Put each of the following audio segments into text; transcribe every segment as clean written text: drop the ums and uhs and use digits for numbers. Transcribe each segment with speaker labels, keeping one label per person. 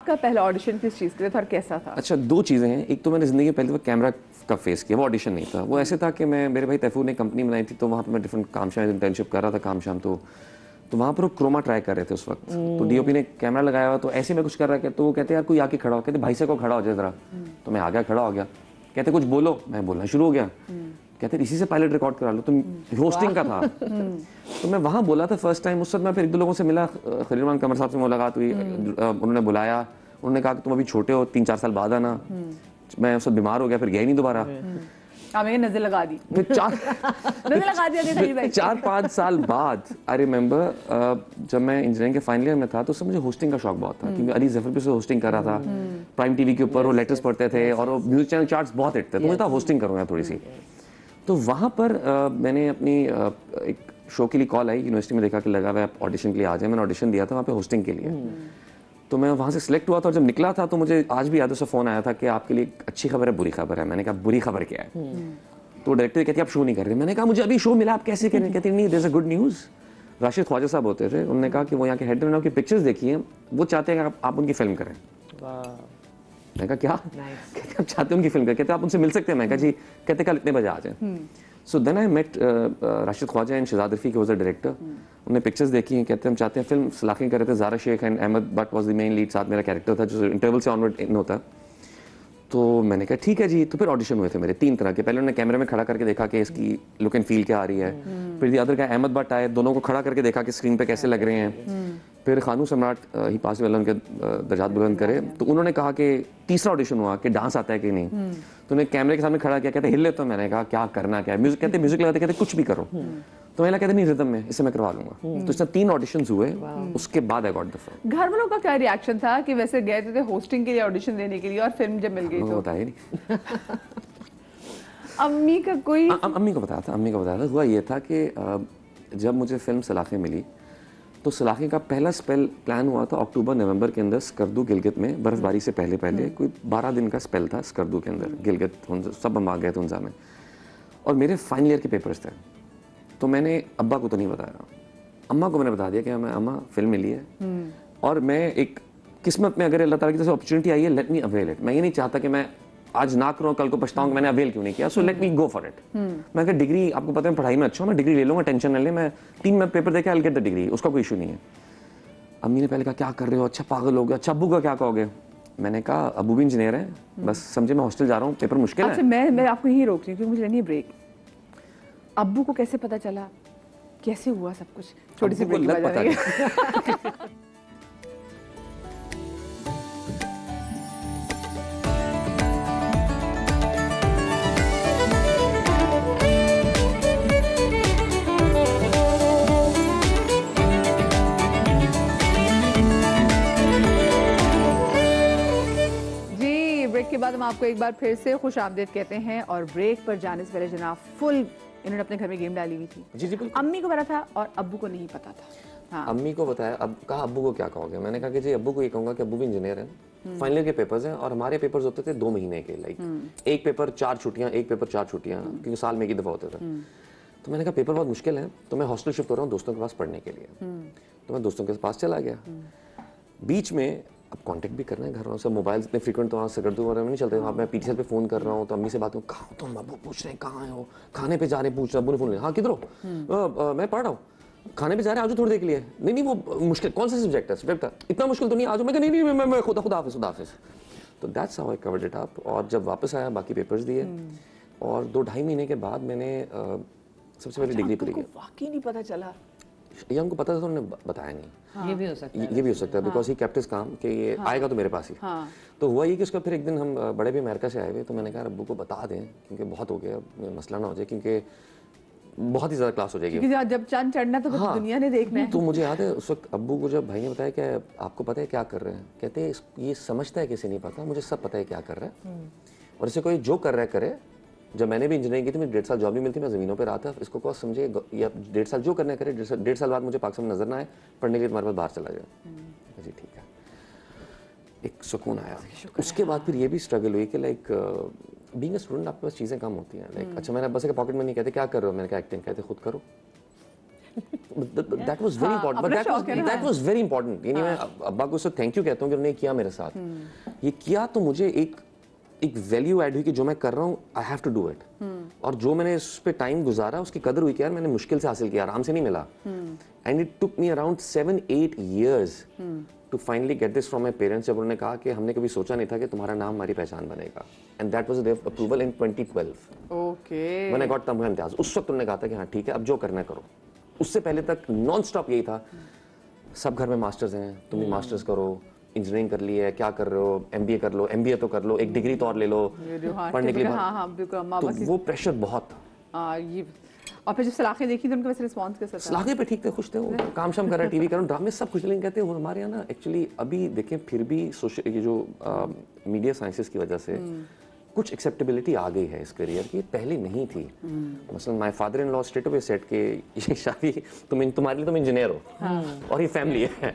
Speaker 1: आपका पहला ऑडिशन किस चीज़ के लिए था और कैसा था?
Speaker 2: अच्छा, दो चीज़ें हैं। एक तो मैंने ज़िंदगी में पहले तो कैमरा का फेस किया, वो ऑडिशन नहीं था। वो ऐसे था कि मेरे भाई तैफूर ने कंपनी बनाई थी, तो वहाँ पर मैं डिफरेंट काम शाम इंटर्नशिप कर रहा था, काम शाम तो वहाँ पर वो क्रोमा ट्राई कर रहे थे उस वक्त। तो डीओपी ने कैमरा लगाया हुआ, तो ऐसे मैं कुछ कर रहा था, तो वो कहते यार कोई आके खड़ा हो, कहते भाई से को खड़ा हो जाए ज़रा। तो मैं आ गया, खड़ा हो गया, कहते कुछ बोलो, मैं बोलना शुरू हो गया। कहते इसी से पायलट रिकॉर्ड करा लो, तुम होस्टिंग का था। तो मैं वहाँ बोला था फर्स्ट टाइम। उस वक्त मैं फिर एक दो लोगों से मिला, खलील कमर साहब से मुलाकात हुई, उन्होंने बुलाया, उन्होंने कहा कि तुम अभी छोटे हो, 3-4 साल बाद आना। मैं उस वक्त बीमार हो गया, फिर गया ही नहीं दोबारा।
Speaker 1: हमें नजर लगा दी, नजर लगा दिया।
Speaker 2: 4-5 साल बाद आई रिमेंबर जब मैं इंजीनियरिंग के फाइनल ईयर में था, तो उससे मुझे होस्टिंग का शौक बहुत था, क्योंकि अली जफर भी होस्टिंग कर रहा था प्राइम टीवी के ऊपर। वो लेटर्स पढ़ते थे और वो म्यूजिक चैनल चार्ट्स बहुत हिट थे, तो मुझे था होस्टिंग करूँगा थोड़ी सी। तो वहाँ पर मैंने अपनी एक शो के लिए कॉल आई, यूनिवर्सिटी में देखा कि लगा हुआ है आप ऑडिशन के लिए आ जाए। मैंने ऑडिशन दिया था वहाँ पे होस्टिंग के लिए। तो मैं वहाँ से सिलेक्ट हुआ था, और जब निकला था तो मुझे आज भी याद है, उससे फ़ोन आया था कि आपके लिए अच्छी खबर है, बुरी खबर है। मैंने कहा बुरी खबर क्या है? तो डायरेक्टर कहती है आप शो नहीं कर रहे। मैंने कहा मुझे अभी शो मिला, आप कैसे करें? कहती नहीं, there is a good news. Rashid Khwaja साहब होते थे, उन्होंने कहा कि वो यहाँ के हेड ने उनकी पिक्चर्स देखी हैं, वो चाहते हैं कि आप उनकी फिल्म करें। मैंने कहा क्या? कहते आप चाहते हैं उनकी फिल्म करें? कहते आप उनसे मिल सकते हैं? मैं कहा जी। कहते कल इतने बजे आ जाए। So then I met Rashid Khwaja and Shahzad Rafi, was the director. उन्होंने पिक्चर्स देखी हैं, कहते हम चाहते हैं फिल्म सलाखें कर रहे थे, Zara Shaikh and Ahmed Butt was the main lead, साथ मेरा कैरेक्टर था जो इंटरवल से ऑनवर्ड इन होता है। तो मैंने कहा ठीक है जी। तो फिर ऑडिशन हुए थे मेरे 3 तरह के। पहले उन्होंने कैमरे में खड़ा करके देखा कि इसकी लुक एंड फील क्या आ रही है। फिर दी अदर का अहमद बट आए, दोनों को खड़ा करके देखा कि स्क्रीन पे कैसे लग रहे हैं। फिर खानू सम्राट ही पास वाला उनके दर्जात बुलंद करे, तो उन्होंने कहा कि तीसरा ऑडिशन हुआ कि डांस आता है कि नहीं। तो उन्हें कैमरे के सामने खड़ा किया, कहते हिल ले। तो मैंने कहा क्या करना क्या है? म्यूजिक, कहते म्यूजिक लगाते, कहते कुछ भी करो। तो मैं कहते नहीं रिदम में, इससे मैं करवा लूंगा। तो इसमें 3 ऑडिशंस हुए, उसके बाद आई गॉट द फिल्म।
Speaker 1: घर वालों का क्या रिएक्शन था कि वैसे गए थे होस्टिंग के लिए, ऑडिशन देने के लिए, और फिल्म जब मिल गई तो?
Speaker 2: बताया नहीं।
Speaker 1: अम्मी का कोई?
Speaker 2: अम्मी को बताया था। अम्मी को बताया था। हुआ ये था कि जब मुझे फिल्म सलाखें मिली, तो सलाखें का पहला स्पेल प्लान हुआ था अक्टूबर-नवंबर के अंदर स्कर्दू गिलगित में, बर्फबारी से पहले कोई 12 दिन का स्पेल था स्कर्दू के अंदर, गिलगित सब हम आ गए थे उनजा में। और मेरे फाइनल ईयर के पेपर्स थे, तो मैंने अब्बा को तो नहीं बताया, अम्मा को मैंने बता दिया कि मैं अम्मा फिल्म मिली है, और मैं एक किस्मत में अगर अल्लाह ताला की तरफ से अपॉर्चुनिटी आई है, लेट मी अवेल इट। मैं ये नहीं चाहता कि मैं आज ना करूँ कल को पछताऊँ कि मैंने अवेल क्यों नहीं किया। So let me go for it. मैं अगर डिग्री, आपको पता है मैं पढ़ाई में अच्छा हूँ, मैं डिग्री ले लूँगा, टेंशन न ले, मैं 3 में पेपर देके I will get the degree, उसका कोई इशू नहीं है। अम्मी ने पहले कहा क्या कर रहे हो? अच्छा पागल हो गया। अच्छा अब्बू का क्या कहोगे? मैंने कहा अब्बू भी इंजीनियर है, बस समझे मैं हॉस्टल जा रहा हूँ, पेपर मुश्किल है।
Speaker 1: मैं आपको यही रोक रही हूँ क्योंकि मुझे लेनी है ब्रेक। अब्बू को कैसे पता चला, कैसे हुआ सब कुछ? छोटी सी ब्रेक बता रही है। ब्रेक के बाद हम आपको एक बार फिर से खुश आमदीद कहते हैं। और ब्रेक पर जाने से पहले जनाब फुल इन्होंने अपने घर में गेम डाली हुई थी।
Speaker 2: जी जी बिल्कुल।
Speaker 1: अम्मी को पता था और अब्बू को नहीं पता था। हाँ।
Speaker 2: अम्मी को बताया, अब कहा अब्बू को क्या कहोगे? मैंने कहा कि जी अब्बू को ये कहूँगा कि अब्बू भी इंजीनियर है, फाइनल ईयर के पेपर्स हैं, और हमारे पेपर्स होते थे 2 महीने के, लाइक एक पेपर 4 छुट्टियाँ, एक पेपर 4 छुट्टियाँ, क्योंकि साल में एक ही दफ़ा होते थे। तो मैंने कहा पेपर बहुत मुश्किल है, तो मैं हॉस्टल शिफ्ट हो रहा हूँ दोस्तों के पास पढ़ने के लिए। तो मैं दोस्तों के पास चला गया। बीच में अब कांटेक्ट भी करना है घर वालों से, मोबाइल इतने फ्रीक्वेंट तो वहाँ से करते हुए नहीं चलते। मैं पीटीसी पे फ़ोन कर रहा हूँ, तो अम्मी से बात करूँ, कहाँ हो तुम? अब्बू पूछ रहे हैं कहाँ हो, खाने पे जा रहे हैं, पूछ रहे, अब्बू ने फ़ोन लिया, हाँ किधर हो? मैं पढ़ रहा हूँ। खाने पे जा रहे हैं, आज थोड़ी देर के लिए। नहीं वो मुश्किल, कौन सा सब्जेक्ट है? सब्जेक्ट इतना मुश्किल तो नहीं, आज मैं कहा नहीं मैं खुदा हाफिज़। तो that's how I covered it up. और जब वापस आया बाकी पेपर्स दिए, और 2-2.5 महीने के बाद मैंने सबसे पहले डिग्री पूरी की।
Speaker 1: वाकई नहीं पता चला?
Speaker 2: ये हमको पता था तो उन्होंने बताया नहीं।
Speaker 1: हाँ।
Speaker 3: ये भी हो सकता है,
Speaker 2: ये भी हो सकता है, because he kept his calm कि ये आएगा तो मेरे पास ही। तो हुआ ये कि उसका फिर एक दिन हम बड़े भी अमेरिका से आए हुए, तो मैंने कहा अब्बू को बता दें, क्योंकि बहुत हो गया, मसला ना हो जाए, क्योंकि बहुत ही ज़्यादा क्लास हो जाएगी।
Speaker 1: जब चांद चढ़ना तो दुनिया ने देखना है।
Speaker 2: तो मुझे याद है उस वक्त अब्बू को जब भाई ने बताया कि आपको पता है क्या कर रहे हैं, कहते हैं ये समझता है किसी नहीं पता, मुझे सब पता है क्या कर रहा है, और इसे कोई जो कर रहा है करे। जब मैंने भी इंजीनियरिंग की थी, मुझे 1.5 साल जॉब नहीं मिलती, मैं ज़मीनों पे रहा था। इसको कौन समझे, या 1.5 साल जो करने करे, 1.5 साल बाद मुझे पाकिस्तान में नजर ना आए, पढ़ने के लिए तुम्हारे पास बाहर चला जाए। जी ठीक है, एक सुकून आया। उसके बाद फिर ये भी स्ट्रगल हुई कि लाइक बीइंग अ स्टूडेंट आपके पास चीज़ें कम होती हैं। लाइक अच्छा मैंने बस एक पॉकेट मनी, कहते क्या कर रहे हो? मैंने कहा एक्टिंग। कहते खुद करो। That was very important, but that was very important. यानी मैं अब्बा को उससे थैंक यू कहता हूँ कि उन्होंने किया मेरे साथ। ये किया तो मुझे एक वैल्यू ऐड हुई कि जो मैं कर रहा हूँ I have to do it, और जो मैंने इस पे टाइम गुजारा उसकी कदर हुई कि यार मैंने मुश्किल से हासिल किया, आराम से नहीं मिला। And it took me around 7-8 years to finally get this from my parents, जब उन्होंने कहा कि हमने कभी सोचा नहीं था कि तुम्हारा नाम हमारी पहचान बनेगा। And that was their approval in 2012
Speaker 1: okay
Speaker 2: मैंने गॉट तमगा इम्तियाज। उस वक्त उन्होंने कहा था कि हाँ ठीक है अब जो करना है करो। उससे पहले तक नॉन स्टॉप यही था, सब घर में मास्टर्स हैं, तुम भी मास्टर्स करो, इंजीनियरिंग कर ली है, क्या कर रहे हो, एमबीए कर लो, एमबीए तो कर लो, एक डिग्री तो और ले लो पढ़ने के लिए। तो वो प्रेशर बहुत था।
Speaker 1: ये और फिर जब सलाखें देखी तो उनका वैसे रिस्पॉन्स कैसा था?
Speaker 2: सलाखे पे ठीक थे, खुश थे, वो काम शाम कर रहे, टीवी कर रहे, ड्रामे सब कुछ। लेकिन कहते हैं वो हमारे यहाँ ना एक्चुअली अभी देखें फिर भी सोशल ये जो मीडिया साइंसेस की वजह से कुछ एक्सेप्टेबिलिटी आ गई है इस करियर की, पहले नहीं थी। मसलन my father in law straight away said के ये शादी तुम्हारे लिए तुम इंजीनियर हो और ये फैमिली है।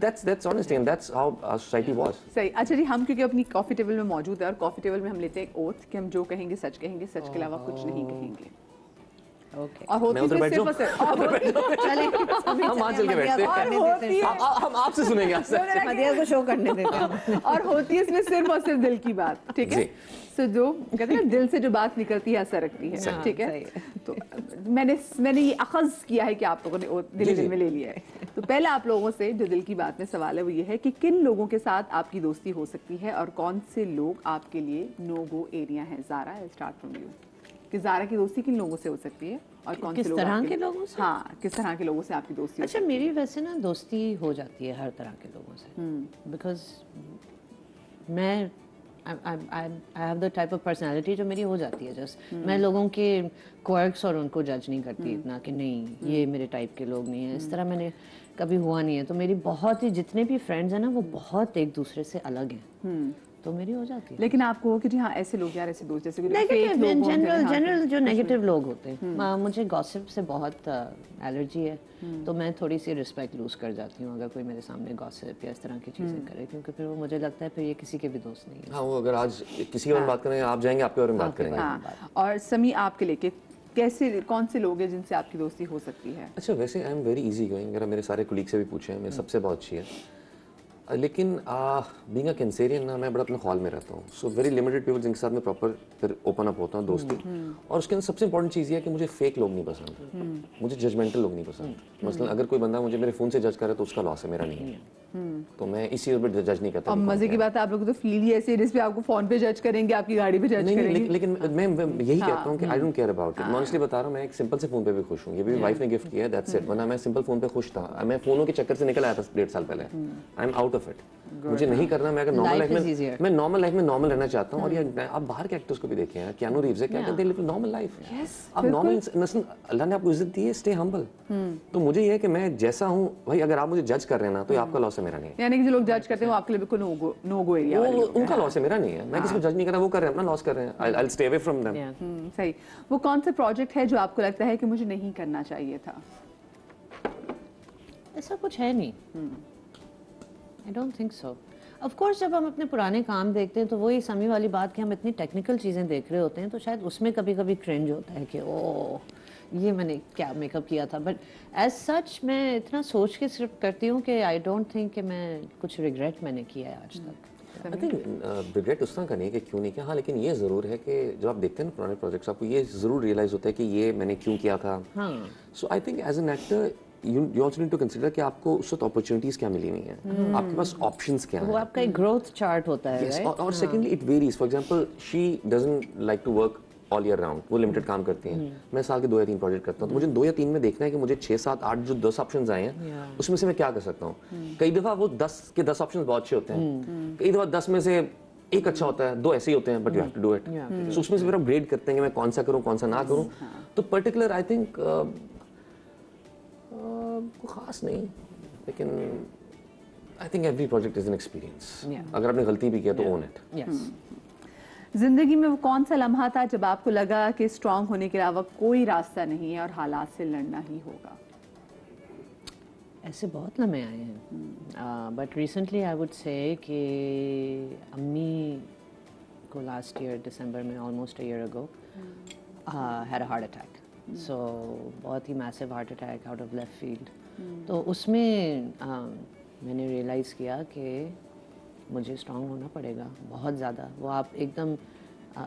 Speaker 2: That's honesty and that's how our society was.
Speaker 1: सही। अच्छा जी, हम क्योंकि अपनी कॉफी टेबल में मौजूद है और कॉफी टेबल में हम लेते हैं एक ओथ कि हम जो कहेंगे सच कहेंगे, सच के अलावा कुछ नहीं कहेंगे।
Speaker 3: ओके
Speaker 1: और होती है सिर्फ और सिर्फ
Speaker 3: चले
Speaker 2: हम वहाँ चल के बैठते हैं, हम आपसे सुनेंगे आज से।
Speaker 3: मदिया को शो करने देते हैं।
Speaker 1: और होती है इसमें सिर्फ और सिर्फ दिल की बात, ठीक है? सो जो कहते हैं ना दिल से जो बात निकलती है असर रखती है, ठीक है? तो मैंने ये अखज़ किया है कि आप लोगों ने दिल में ले लिया है। तो पहले आप लोगों से जो दिल की बात में सवाल है वो ये है कि किन लोगों के साथ आपकी दोस्ती हो सकती है और कौन से लोग आपके लिए नो गो एरिया हैं? Zara, I start from you कि ज़ारा की दोस्ती किन लोगों से हो सकती है और कौन से
Speaker 3: किस
Speaker 1: लोग
Speaker 3: तरह के लोगों से?
Speaker 1: हाँ, किस तरह के लोगों से आपकी दोस्ती हो
Speaker 3: अच्छा, मेरी वैसे ना दोस्ती हो जाती है हर तरह के लोगों से, बिकॉज मैं I have the type of personality जो मेरी हो जाती है। जस्ट मैं लोगों के क्वर्क्स और उनको जज नहीं करती इतना कि नहीं ये मेरे टाइप के लोग नहीं है, इस तरह मैंने कभी हुआ नहीं है। तो मेरी बहुत ही जितने भी फ्रेंड्स हैं ना वो बहुत एक दूसरे से अलग हैं, तो मेरी हो जाती है।
Speaker 1: लेकिन आपको हो कि जी हाँ ऐसे लोग यार ऐसे दोस्त जैसे
Speaker 3: नेगेटिव जनरल जो नेगेटिव लोग होते हैं, मुझे गॉसिप से बहुत एलर्जी है, तो मैं थोड़ी सी रिस्पेक्ट लूज कर जाती हूँ अगर कोई मेरे सामने गॉसिप या इस तरह की चीज़ें करे, क्योंकि फिर वो मुझे लगता है फिर ये किसी के भी दोस्त नहीं है।
Speaker 2: हाँ, वो अगर आज किसी के बारे में बात करेंगे आप जाएंगे आपके बारे में बात करेंगे।
Speaker 1: हाँ। और समी आपके लेके कैसे कौन से लोग हैं जिनसे आपकी दोस्ती हो सकती है?
Speaker 2: अच्छा, वैसे I am very easy going, अगर मेरे सारे कोलीग से भी पूछे मेरे सबसे बहुत अच्छी है। लेकिन बीइंग अ कैंसेरियन ना मैं बड़ा अपने ख्याल में रहता हूँ, सो वेरी लिमिटेड पीपल जिनके साथ मैं प्रॉपर फिर ओपन अप होता हूँ दोस्ती। और उसके अंदर सबसे इंपॉर्टेंट चीज़ ये है कि मुझे फेक लोग नहीं पसंद, मुझे जजमेंटल लोग नहीं पसंद। मसलन अगर कोई बंदा मुझे मेरे फ़ोन से जज करे तो उसका लॉस है, मेरा नहीं है। तो मैं इसी पर जज नहीं करता।
Speaker 1: अब मजे की बात है आप लोग तो फील ही ऐसे जिस पे आपको फोन पे जज करेंगे, आपकी गाड़ी पे जज करेंगे।
Speaker 2: लेकिन मैं यही कहता हूँ कि I don't care about it. मैं ऑनेस्टली बता रहा हूँ, मैं एक सिंपल से फोन पे भी खुश हूँ, ये भी वाइफ ने गिफ्ट किया है, दैट्स इट। वरना मैं सिंपल फोन पे खुश था, मैं फोनों के चक्कर से निकल आया था 1.5 साल पहले। I am out of it, मुझे नहीं करना। मैं अगर नॉर्मल लाइफ में नॉर्मल रहना चाहता हूँ। और ये आप बाहर के एक्टर्स को भी देखें हैं, कियानू रीव्स है, क्या कहते हैं, लिव नॉर्मल लाइफ। आप नॉर्मल, अल्लाह ने आपको इज्जत दी है, स्टे हम्बल। तो मुझे ये है कि मैं जैसा हूँ भाई, अगर आप मुझे जज कर रहे हैं ना तो ये आपका लॉस है, मेरा नहीं।
Speaker 1: यानी कि जो लोग जज करते हैं वो आपके लिए बिल्कुल नो गो एरिया वाले लोग हैं।
Speaker 2: उनका लॉस है, मेरा नहीं है। मैं किसी को जज नहीं कर रहा, वो कर रहे हैं अपना लॉस कर रहे हैं, I will stay away from them.
Speaker 1: सही। वो कौन सा प्रोजेक्ट है जो आपको लगता है कि मुझे नहीं करना चाहिए था?
Speaker 3: ऐसा कुछ है नहीं, I don't think so. Of course जब हम अपने पुराने काम देखते हैं तो वही समी वाली बात कि हम इतनी टेक्निकल चीज़ें देख रहे होते हैं, तो शायद उसमें कभी कभी क्रिंज होता है कि ओ ये मैंने क्या मेकअप किया था। बट एज सच मैं इतना सोच के सिर्फ करती हूँ कि आई डोंट थिंक कि मैं कुछ रिग्रेट मैंने किया है आज तक।
Speaker 2: आई थिंक रिग्रेट उस तरह का नहीं है कि क्यों नहीं किया। हाँ, लेकिन ये ज़रूर है कि जब आप देखते हैं ना पुराने प्रोजेक्ट्स, आपको ये ज़रूर रियलाइज़ होता है कि ये मैंने क्यों किया था। So I think as an actor you also need to consider कि आपको उस वक्त अपॉर्चुनिटीज क्या मिली हुई हैं, आपके पास ऑप्शंस क्या हैं।
Speaker 3: वो आपका एक ग्रोथ चार्ट होता है,
Speaker 2: yes,
Speaker 3: right?
Speaker 2: और secondly it varies. For example she doesn't like to work all year round, वो लिमिटेड काम करती हैं। मैं साल के 2 या 3 प्रोजेक्ट करता हूँ, तो मुझे 2 या 3 में देखना है कि मुझे 6, 7, 8 जो 10 ऑप्शंस आए हैं उसमें से मैं क्या कर सकता हूँ। कई दफ़ा वो 10 के 10 ऑप्शंस बहुत अच्छे होते हैं, कई दफ़ा 10 में से एक अच्छा होता है, 2 ऐसे ही होते हैं, but you have to do it. So उसमें से फिर आप ग्रेड करते हैं कि मैं कौन सा करूँ कौन सा ना करूँ। तो पर्टिकुलर आई थिंक खास नहीं, लेकिन I think every project is an experience. अगर आपने गलती भी किया तो ओन इट।
Speaker 1: जिंदगी में वो कौन सा लम्हा था जब आपको लगा कि स्ट्रांग होने के अलावा कोई रास्ता नहीं है और हालात से लड़ना ही होगा?
Speaker 3: ऐसे बहुत लम्हे आए हैं, but recently I would say कि अम्मी को लास्ट ईयर दिसंबर में, almost a year ago, had a heart attack. So बहुत ही massive heart attack out of left field. तो उसमें मैंने रियलाइज़ किया कि मुझे स्ट्रांग होना पड़ेगा बहुत ज़्यादा। वो आप एकदम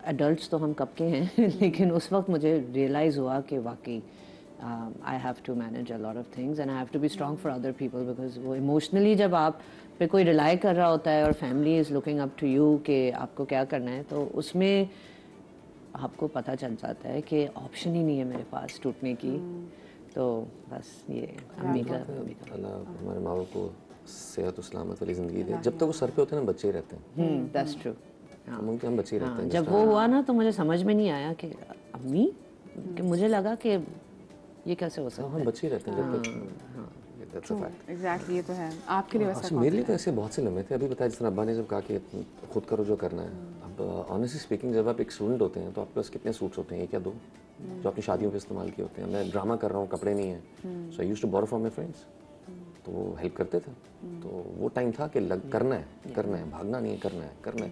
Speaker 3: एडल्ट्स तो हम कब के हैं लेकिन उस वक्त मुझे रियलाइज़ हुआ कि वाकई I have to manage a lot of things and I have to be strong for other people, because वो इमोशनली जब आप पे कोई रिलाई कर रहा होता है और family is looking up to you कि आपको क्या करना है, तो उसमें आपको पता चल जाता है कि ऑप्शन ही नहीं है मेरे पास टूटने की। तो बस ये अम्मी का
Speaker 2: अल्लाह हमारे माँ बाप को सेहत और सलामत वाली ज़िंदगी दे। जब तक वो सर पे होते हैं ना बच्चे ही रहते हैं।
Speaker 3: That's true.
Speaker 2: हम बच्चे ही रहते हैं।
Speaker 3: जब वो हुआ ना तो मुझे समझ में नहीं आया कि अम्मी, कि मुझे लगा कि ये कैसे हो सकता है।
Speaker 2: हम बच्चे ही रहते हैं जब तक। That's a fact.
Speaker 1: एग्जैक्टली, ये तो है आपके लिए वैसा।
Speaker 2: मेरे लिए तो ऐसे बहुत से लम्हे थे। अभी बताया जिस तरह अब्बा ने जब कहा कि खुद करो जो करना है। अब ऑनेस्टली स्पीकिंग जब आप एक स्टूडेंट होते हैं तो आपके पास कितने सूट्स होते हैं, एक या दो, जो अपनी शादियों पे इस्तेमाल किए होते हैं। मैं ड्रामा कर रहा हूँ, कपड़े नहीं हैं, so I used to borrow from my friends, तो वो हेल्प करते थे। तो वो टाइम था कि करना है, भागना नहीं है, करना है।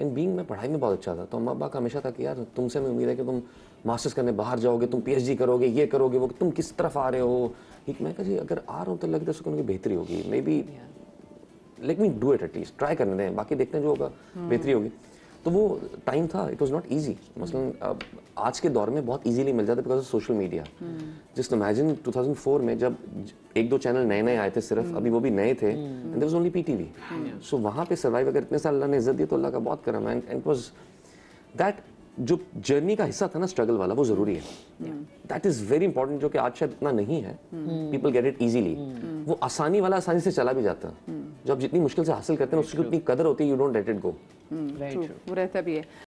Speaker 2: एंड बीइंग मैं पढ़ाई में बहुत अच्छा था, तो अम्मा अब्बा का हमेशा था कि यार तुमसे मैं उम्मीद है कि तुम मास्टर्स करने बाहर जाओगे, तुम पीएचडी करोगे, ये करोगे, वो तुम किस तरफ आ रहे हो। ठीक, मैं कहा जी अगर आ रहा हूँ तो लगता है उसको बेहतरी होगी, may be let me do it at least, try करने दें, बाकी देखते हैं जो होगा बेहतरी होगी। तो वो टाइम था, इट वॉज नॉट ईजी। मसलन आज के दौर में बहुत ईजीली मिल जाता है because of social media. Just imagine 2004 में जब एक दो चैनल नए नए आए थे सिर्फ, अभी वो भी नए थे, and there was only PTV. So वहाँ पे सर्वाइव अगर इतने साल अल्लाह ने इज्जत दी तो अल्लाह का बहुत करम है। एंड इट वाज दैट जो जर्नी का हिस्सा था ना, स्ट्रगल वाला, वो जरूरी है। दैट इज वेरी इंपॉर्टेंट, जो कि आज शायद इतना नहीं है। People get it easily. वो आसानी वाला आसानी से चला भी जाता है। जब जितनी मुश्किल से हासिल करते हैं उसकी उतनी कदर होती है, you don't let it go.
Speaker 1: वो रहता भी है।